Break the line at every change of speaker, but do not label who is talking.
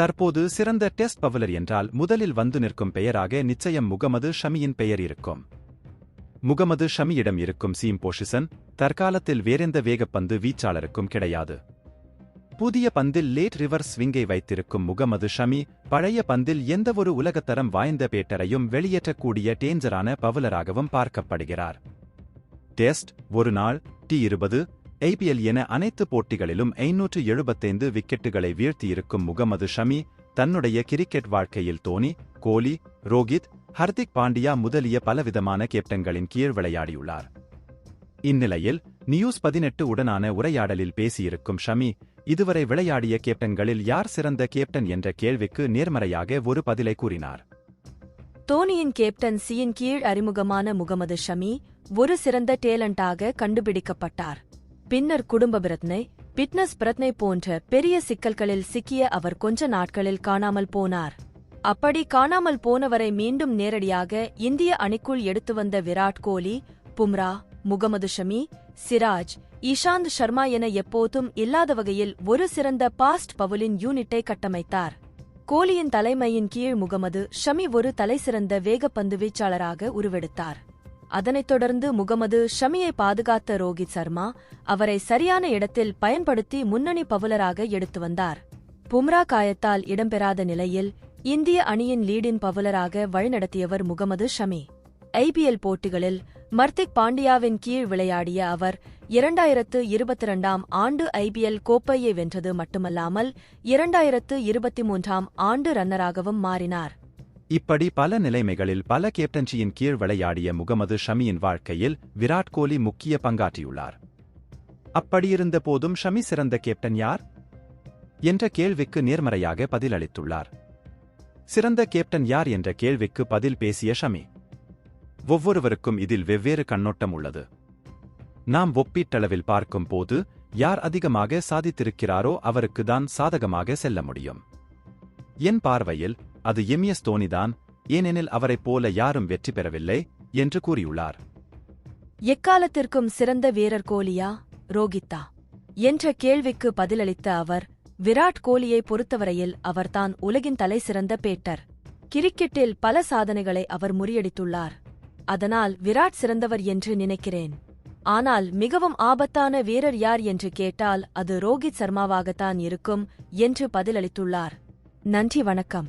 தற்போது சிறந்த test bowler என்றால் முதலில் வந்து நிற்கும் பெயராக நிச்சயம் முகமது ஷமியின் பெயர் இருக்கும். முகமது ஷமியிடம் இருக்கும் சீம் பொசிஷன் தற்காலத்தில் வேறெந்த வேகப்பந்து வீச்சாளருக்கும் கிடையாது. புதிய பந்தில் லேட் ரிவர்ஸ் ஸ்விங்கை வைத்திருக்கும் முகமது ஷமி பழைய பந்தில் எந்தவொரு உலகத்தரம் வாய்ந்த பேட்டரையும் வெளியேற்றக்கூடிய டேஞ்சரான பவுலராகவும் பார்க்கப்படுகிறார். டெஸ்ட், ஒரு நாள், T20, IPL என அனைத்து போட்டிகளிலும் 575 விக்கெட்டுகளை வீழ்த்தியிருக்கும் முகமது ஷமி தன்னுடைய கிரிக்கெட் வாழ்க்கையில் தோனி, கோலி, ரோஹித், ஹர்திக் பாண்டியா முதலிய பலவிதமான கேப்டன்களின் கீழ் விளையாடியுள்ளார். இந்நிலையில் நியூஸ் 18 உடனான உரையாடலில் பேசியிருக்கும் ஷமி இதுவரை விளையாடிய கேப்டன்களில் யார் சிறந்த கேப்டன் என்ற கேள்விக்கு நேர்மறையாக ஒரு பதிலை கூறினார்.
தோனியின் கேப்டன்சியின் கீழ் அறிமுகமான முகமது ஷமி ஒரு சிறந்த டேலண்டாக கண்டுபிடிக்கப்பட்டார். பின்னர் குடும்ப பிரச்சனை, பிட்னஸ் பிரச்சனை போன்ற பெரிய சிக்கல்களில் சிக்கிய அவர் கொஞ்ச நாட்களில் காணாமல் போனார். அப்படி காணாமல் போனவரை மீண்டும் நேரடியாக இந்திய அணிக்குள் எடுத்து வந்த விராட் கோலி, பும்ரா, முகமது ஷமி, சிராஜ், இஷாந்த் சர்மா என எப்போதும் இல்லாத வகையில் ஒரு சிறந்த பாஸ்ட் பவுலிங் யூனிட்டை கட்டமைத்தார். கோலியின் தலைமையின் கீழ் முகமது ஷமி ஒரு தலைசிறந்த வேகப்பந்து வீச்சாளராக உருவெடுத்தார். அதனைத் தொடர்ந்து முகமது ஷமியை பாதுகாத்த ரோஹித் சர்மா அவரை சரியான இடத்தில் பயன்படுத்தி முன்னணி பவுலராக எடுத்து வந்தார். பும்ரா காயத்தால் இடம்பெறாத நிலையில் இந்திய அணியின் லீடின் பவுலராக வழிநடத்தியவர் முகமது ஷமி. IPL போட்டிகளில் ஹர்திக் பாண்டியாவின் கீழ் விளையாடிய அவர் 2022ஆம் ஆண்டு IPL கோப்பையை வென்றது மட்டுமல்லாமல் 2023ஆம் ஆண்டு ரன்னராகவும் மாறினார்.
இப்படி பல நிலைமைகளில் பல கேப்டன்சியின் கீழ் விளையாடிய முகமது ஷமியின் வாழ்க்கையில் விராட் கோலி முக்கிய பங்காற்றியுள்ளார். அப்படியிருந்த போதும் ஷமி சிறந்த கேப்டன் யார் என்ற கேள்விக்கு நேர்மறையாக பதிலளித்துள்ளார். சிறந்த கேப்டன் யார் என்ற கேள்விக்கு பதில் பேசிய ஷமி, ஒவ்வொருவருக்கும் இதில் வெவ்வேறு கண்ணோட்டம் உள்ளது. நாம் ஒப்பீட்டளவில் பார்க்கும் போது யார் அதிகமாக சாதித்திருக்கிறாரோ அவருக்குதான் சாதகமாக செல்ல முடியும். என் பார்வையில் அது MS தோனிதான், ஏனெனில் அவரைப் போல யாரும் வெற்றி பெறவில்லை என்று கூறியுள்ளார்.
எக்காலத்திற்கும் சிறந்த வீரர் கோலியா, ரோஹித்தா என்ற கேள்விக்கு பதிலளித்த அவர், விராட் கோலியை பொறுத்தவரையில் அவர்தான் உலகின் தலை சிறந்த பேட்டர். கிரிக்கெட்டில் பல சாதனைகளை அவர் முறியடித்துள்ளார். அதனால் விராட் சிறந்தவர் என்று நினைக்கிறேன். ஆனால் மிகவும் ஆபத்தான வீரர் யார் என்று கேட்டால் அது ரோஹித் சர்மாவாகத்தான் இருக்கும் என்று பதிலளித்துள்ளார். நன்றி, வணக்கம்.